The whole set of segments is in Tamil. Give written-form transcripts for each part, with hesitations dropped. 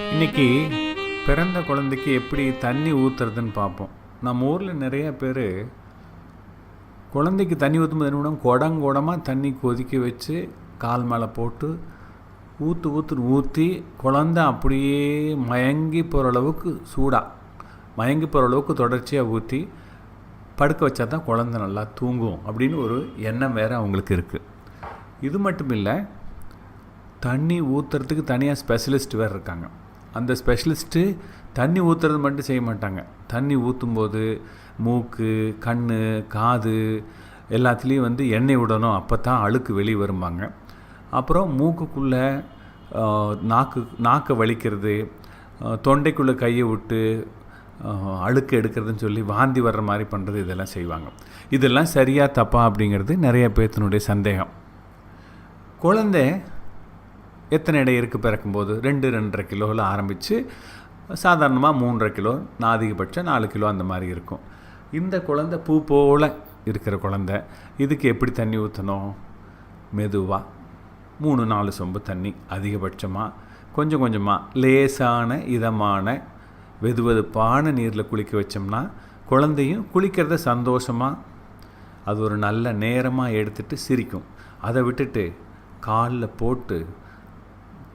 இன்றைக்கி பிறந்த குழந்தைக்கு எப்படி தண்ணி ஊற்றுறதுன்னு பார்ப்போம். நம்ம ஊரில் நிறைய பேர் குழந்தைக்கு தண்ணி ஊற்றும்போது என்ன பண்ணுவோம், குடங்குடமாக தண்ணி கொதிக்க வச்சு கால் மேலே போட்டு ஊற்றி குழந்தை அப்படியே மயங்கி போகிற அளவுக்கு மயங்கி போகிற அளவுக்கு தொடர்ச்சியாக ஊற்றி படுக்க வச்சா தான் குழந்தை நல்லா தூங்கும் அப்படின்னு ஒரு எண்ணம் வேறு அவங்களுக்கு இருக்குது. இது மட்டும் இல்லை, தண்ணி ஊற்றுறதுக்கு தனியாக ஸ்பெஷலிஸ்ட் வேறு இருக்காங்க. அந்த ஸ்பெஷலிஸ்ட்டு தண்ணி ஊற்றுறது மட்டும் செய்ய மாட்டாங்க. தண்ணி ஊற்றும்போது மூக்கு, கண், காது எல்லாத்துலேயும் எண்ணெய் விடணும், அப்போ தான் அழுக்கு வெளியே வரும்பாங்க. அப்புறம் மூக்குக்குள்ளே நாக்கை வலிக்கிறது, தொண்டைக்குள்ளே கையை விட்டு அழுக்கு எடுக்கிறதுன்னு சொல்லி வாந்தி வர்ற மாதிரி பண்ணுறது, இதெல்லாம் செய்வாங்க. இதெல்லாம் சரியாக தப்பா அப்படிங்கிறது நிறைய பேர்த்தினுடைய சந்தேகம். குழந்தை எத்தனை எடை இருக்குது பிறக்கும்போது? 2-2.5 கிலோவில் ஆரம்பித்து சாதாரணமாக 3.5 கிலோ, அதிகபட்சம் 4 கிலோ அந்த மாதிரி இருக்கும். இந்த குழந்தை பூ போல் இருக்கிற குழந்தை, இதுக்கு எப்படி தண்ணி ஊற்றணும்? மெதுவாக 3-4 சொம்பு தண்ணி அதிகபட்சமாக, கொஞ்சம் கொஞ்சமாக லேசான இதமான வெதுவெதுப்பான நீரில் குளிக்க வச்சோம்னா குழந்தையும் குளிக்கிறத சந்தோஷமாக அது ஒரு நல்ல நேரமாக எடுத்துகிட்டு சிரிக்கும். அதை விட்டுட்டு காலில் போட்டு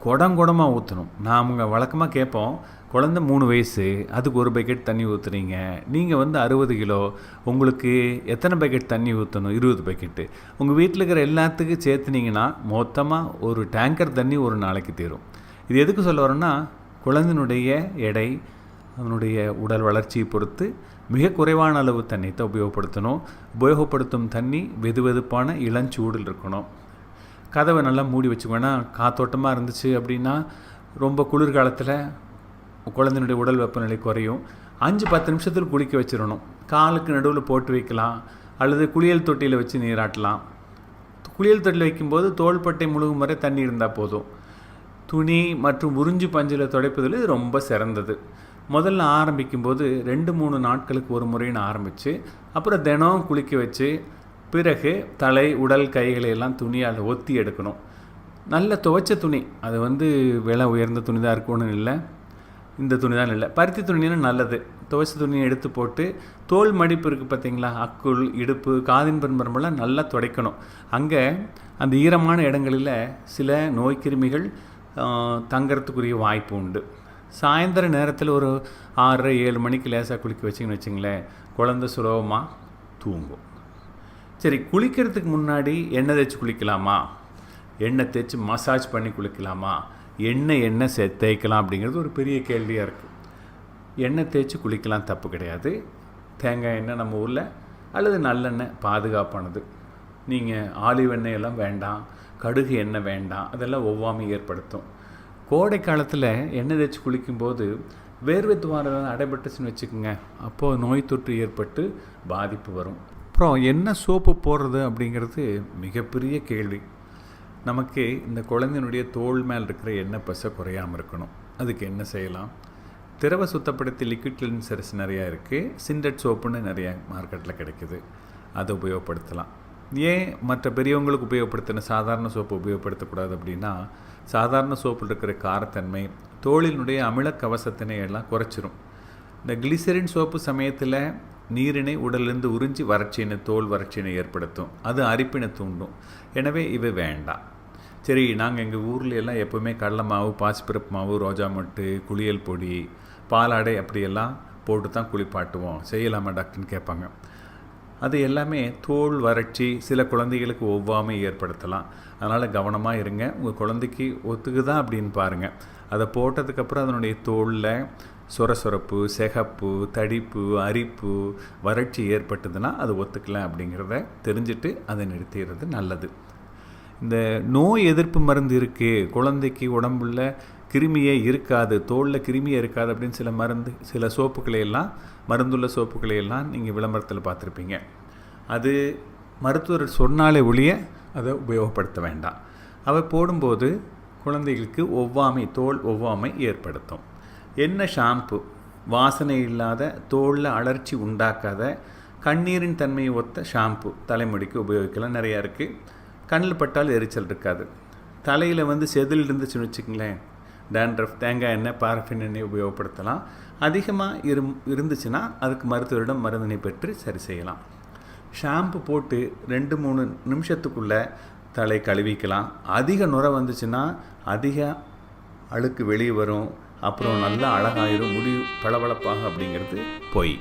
குடமாக ஊற்றணும். நாமங்க வழக்கமாக கேட்போம், குழந்தை 3 வயசு, அதுக்கு 1 பக்கெட் தண்ணி ஊற்றுறீங்க, நீங்கள் 60 கிலோ, உங்களுக்கு எத்தனை பக்கெட் தண்ணி ஊற்றணும்? 20 பக்கெட்டு. உங்கள் வீட்டில் இருக்கிற எல்லாத்துக்கும் சேர்த்துனீங்கன்னா மொத்தமாக ஒரு டேங்கர் தண்ணி ஒரு நாளைக்கு தீரும். இது எதுக்கு சொல்ல வரோன்னா, குழந்தையினுடைய எடை, அதனுடைய உடல் வளர்ச்சியை பொறுத்து மிக குறைவான அளவு தண்ணி தான் உபயோகப்படுத்தணும். உபயோகப்படுத்தும் தண்ணி வெதுவெதுப்பான இளஞ்சூடில் இருக்கணும். கதவை நல்லா மூடி வச்சுக்கோன்னா, காத்தோட்டமாக இருந்துச்சு அப்படின்னா ரொம்ப குளிர்காலத்தில் குழந்தையினுடைய உடல் வெப்பநிலை குறையும். 5-10 நிமிஷத்தில் குளிக்க வச்சிடணும். காலுக்கு நடுவில் போட்டு வைக்கலாம், அல்லது குளியல் தொட்டியில் வச்சு நீராட்டலாம். குளியல் தொட்டியில் வைக்கும்போது தோள்பட்டை முழுகும் வரை தண்ணி இருந்தால் போதும். துணி மற்றும் உறிஞ்சு பஞ்சில் துடைப்பதில் இது ரொம்ப சிறந்தது. முதல்ல ஆரம்பிக்கும்போது 2-3 நாட்களுக்கு ஒரு முறைன்னு ஆரம்பித்து அப்புறம் தினம் குளிக்க வச்சு, பிறகு தலை, உடல், கைகளை எல்லாம் துணியால் ஒத்தி எடுக்கணும். நல்ல துவைச்ச துணி, அது விலை உயர்ந்த துணி தான் இருக்கணும்னு இல்லை, இந்த துணி தான் இல்லை, பருத்தி துணின்னு நல்லது. துவைச்ச துணியை எடுத்து போட்டு தோல் மடிப்பு இருக்குது பார்த்தீங்களா, அக்குள், இடுப்பு, காதின் பின்புறமெல்லாம் நல்லா துடைக்கணும். அங்கே அந்த ஈரமான இடங்களில் சில நோய்க்கிருமிகள் தங்கிறதுக்குரிய வாய்ப்பு உண்டு. சாயந்தர நேரத்தில் ஒரு 6-7 மணிக்கு லேசாக குளிக்க வச்சிங்கன்னு வச்சிங்களேன், குழந்தை சுலபமாக தூங்கும். சரி, குளிக்கிறதுக்கு முன்னாடி எண்ணெய் தேய்ச்சி குளிக்கலாமா? எண்ணெய் தேய்ச்சி மசாஜ் பண்ணி குளிக்கலாமா? எண்ணெய் தேய்க்கலாம் அப்படிங்கிறது ஒரு பெரிய கேள்வியாக இருக்குது. எண்ணெய் தேய்ச்சி குளிக்கலாம், தப்பு கிடையாது. தேங்காய் எண்ணெய் நம்ம ஊரில், அல்லது நல்லெண்ணெய் பாதுகாப்பானது. நீங்கள் ஆலிவ் எண்ணெயெல்லாம் வேண்டாம், கடுகு எண்ணெய் வேண்டாம், அதெல்லாம் ஒவ்வாமை ஏற்படுத்தும். கோடை காலத்தில் எண்ணெய் தேய்ச்சி குளிக்கும்போது வேர்வை துவாரம் அடைபட்டுச்சுன்னு வச்சுக்கோங்க, அப்போது நோய் தொற்று ஏற்பட்டு பாதிப்பு வரும். அப்புறம் என்ன சோப்பு போடுறது அப்படிங்கிறது மிகப்பெரிய கேள்வி. நமக்கு இந்த குழந்தையினுடைய தோல் மேல் இருக்கிற எண்ணெய் பசை குறையாமல் இருக்கணும். அதுக்கு என்ன செய்யலாம்? திரவ சுத்தப்படுத்தி லிக்விட் கிளென்சர்ஸ் நிறையா இருக்குது. சிண்டட் சோப்புன்னு நிறையா மார்க்கெட்டில் கிடைக்குது, அதை உபயோகப்படுத்தலாம். ஏன் மற்ற பெரியவங்களுக்கு உபயோகப்படுத்தின சாதாரண சோப்பு உபயோகப்படுத்தக்கூடாது அப்படின்னா, சாதாரண சோப்பில் இருக்கிற காரத்தன்மை தோலினுடைய அமில கவசத்தினை எல்லாம் குறைச்சிரும். இந்த கிளிசரின் சோப்பு சமயத்தில் நீரினை உடலிருந்து உறிஞ்சி தோல் வறட்சியினை ஏற்படுத்தும், அது அரிப்பினை தூண்டும். எனவே இவை வேண்டாம். சரி, நாங்கள் எங்கள் ஊரில் எல்லாம் எப்போவுமே கடலை மாவு, பாசிப்பருப்பு மாவு, ரோஜா மொட்டு, குளியல் பொடி, பாலாடை அப்படியெல்லாம் போட்டு தான் குளிப்பாட்டுவோம், செய்யலாமா டாக்டர்னு கேட்பாங்க. அது எல்லாமே தோல் வறட்சி, சில குழந்தைகளுக்கு ஒவ்வாமை ஏற்படுத்தலாம். அதனால் கவனமாக இருங்க. உங்கள் குழந்தைக்கு ஒத்துக்குதா அப்படின்னு பாருங்கள். அதை போட்டதுக்கப்புறம் அதனுடைய தோலில் சொரசொரப்பு, சிகப்பு, தடிப்பு, அரிப்பு, வறட்சி ஏற்பட்டதுன்னா அது ஒத்துக்கலாம் அப்படிங்கிறத தெரிஞ்சுட்டு அதை நிறுத்திடுறது நல்லது. இந்த நோய் எதிர்ப்பு மருந்து இருக்குது, குழந்தைக்கு உடம்புல கிருமியே இருக்காது, தோலில் கிருமியே இருக்காது அப்படின்னு சில சோப்புக்களையெல்லாம், மருந்துள்ள சோப்புக்களையெல்லாம் நீங்கள் விளம்பரத்தில் பார்த்துருப்பீங்க. அது மருத்துவர் சொன்னாலே ஒழிய அதை உபயோகப்படுத்த வேண்டாம். அவை போடும்போது குழந்தைகளுக்கு தோல் ஒவ்வாமை ஏற்படுத்தும். என்ன ஷாம்பு, வாசனை இல்லாத, தோலில் அலர்ச்சி உண்டாக்காத, கண்ணீரின் தன்மையை ஒத்த ஷாம்பு தலைமுடிக்கு உபயோகிக்கலாம். நிறையா இருக்குது. கண்ணில் பட்டால் எரிச்சல் இருக்காது. தலையில் செதில் இருந்துச்சுன்னு வச்சுக்கங்களேன், டேண்ட்ரஃப், தேங்காய் எண்ணெய், பாரஃபின் எண்ணெய் உபயோகப்படுத்தலாம். அதிகமாக இருந்துச்சுன்னா அதுக்கு மருத்துவரிடம் மருந்தினை பெற்று சரி செய்யலாம். ஷாம்பு போட்டு 2-3 நிமிஷத்துக்குள்ளே தலை கழுவிக்கலாம். அதிக நுரை வந்துச்சுன்னா அதிக அழுக்கு வெளியே வரும். அப்புறம் நல்லா அழகாயிரும், முடி பளபளப்பாக அப்படிங்கிறது பொய்.